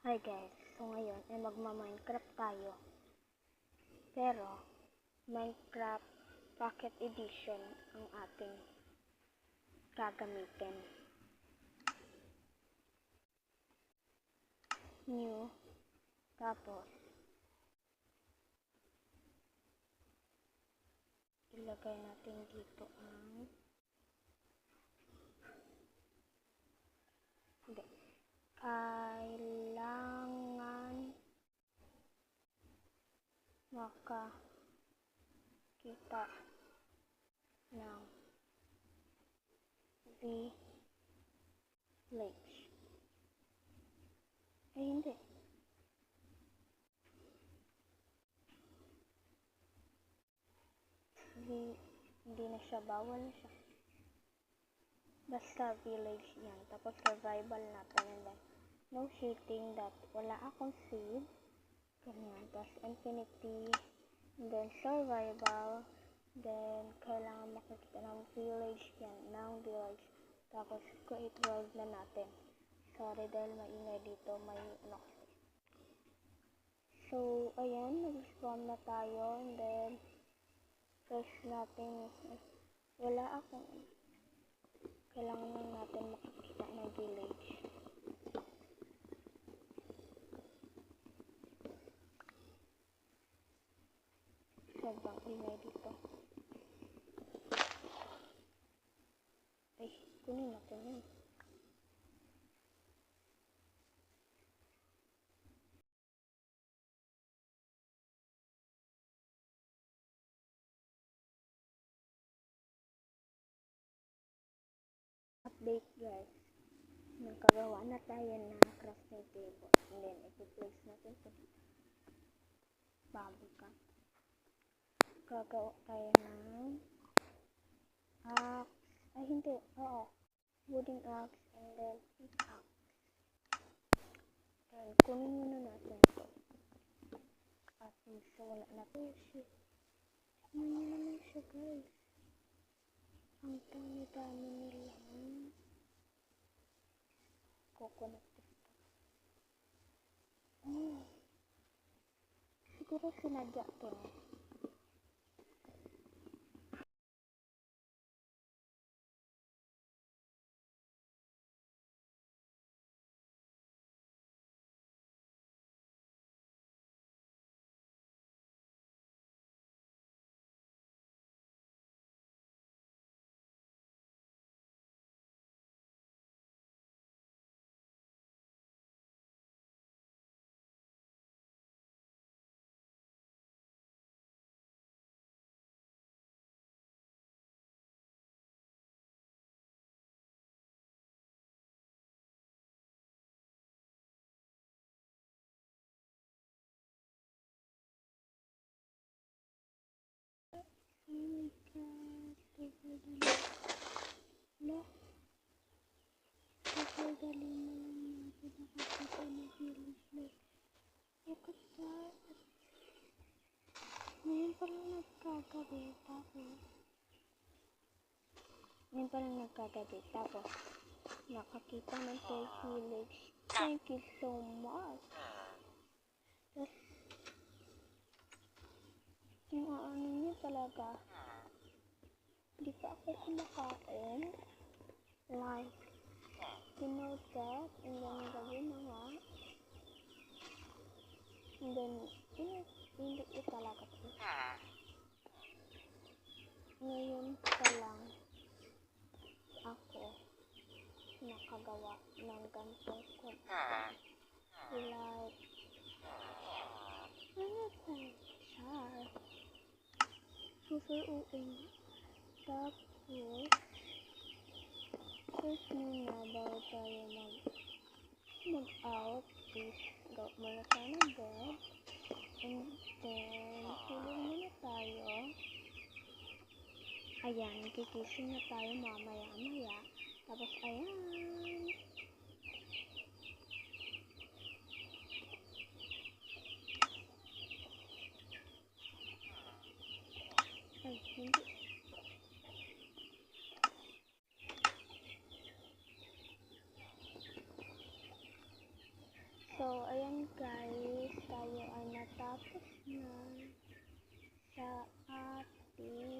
Hi guys, so ngayon ay magma-Minecraft tayo. Pero Minecraft Pocket Edition ang ating gagamitin. New, tapos ilagay natin dito ang kailangan makakita ng village. Ay hindi. Hindi na siya, bawal na siya. Basta village yan. Tapos survival natin. And then, no cheating, that wala akong save. Ganyan. Tapos infinity. And then survival. Then kailangan makikita ng village yan. Ng village. Tapos create world na natin. Sorry dahil maingay dito. May ano. So, ayan. Nag-spawn na tayo. And then, first natin. Wala akong kailangan lang natin makikita ng village. Sobrang ingay dito. Ay, kunin natin yun. Update guys. Nagkagawa na tayo ng crafting table. And then, i-place natin ito. Bubblegum. Gagawa tayo ng axe. Ay, hindi. Oo. Wooden axe. And then, pickaxe. And kunin muna natin ito. At so, wala na ito siya. Tignan nyo naman siya guys. Ang dami-dami nilang coconut dito. Siguro sinadya to. Oh my god, sobrang dali na lang natin nakakita ng village life. Look at that. Ngayon pa lang nagkagabi, tapos nakakita ng village. Thank you so much. Tapos yung ano niya talaga, hindi pa ako kumakain. Like, you know that, and then gabi na nga. And then, hindi ko talaga ito. Ngayon pa lang ako nakagawa ng gantong content. Like, ano pa siya? Super open. Tapos, first muna bago tayo mag-out is go muna tayo ng bed. And then, tulog muna tayo. Ayan, kikising na tayo mamaya-maya. Tapos, ayan. Ay, hindi. So, ayan guys, tayo ay natapos na sa ating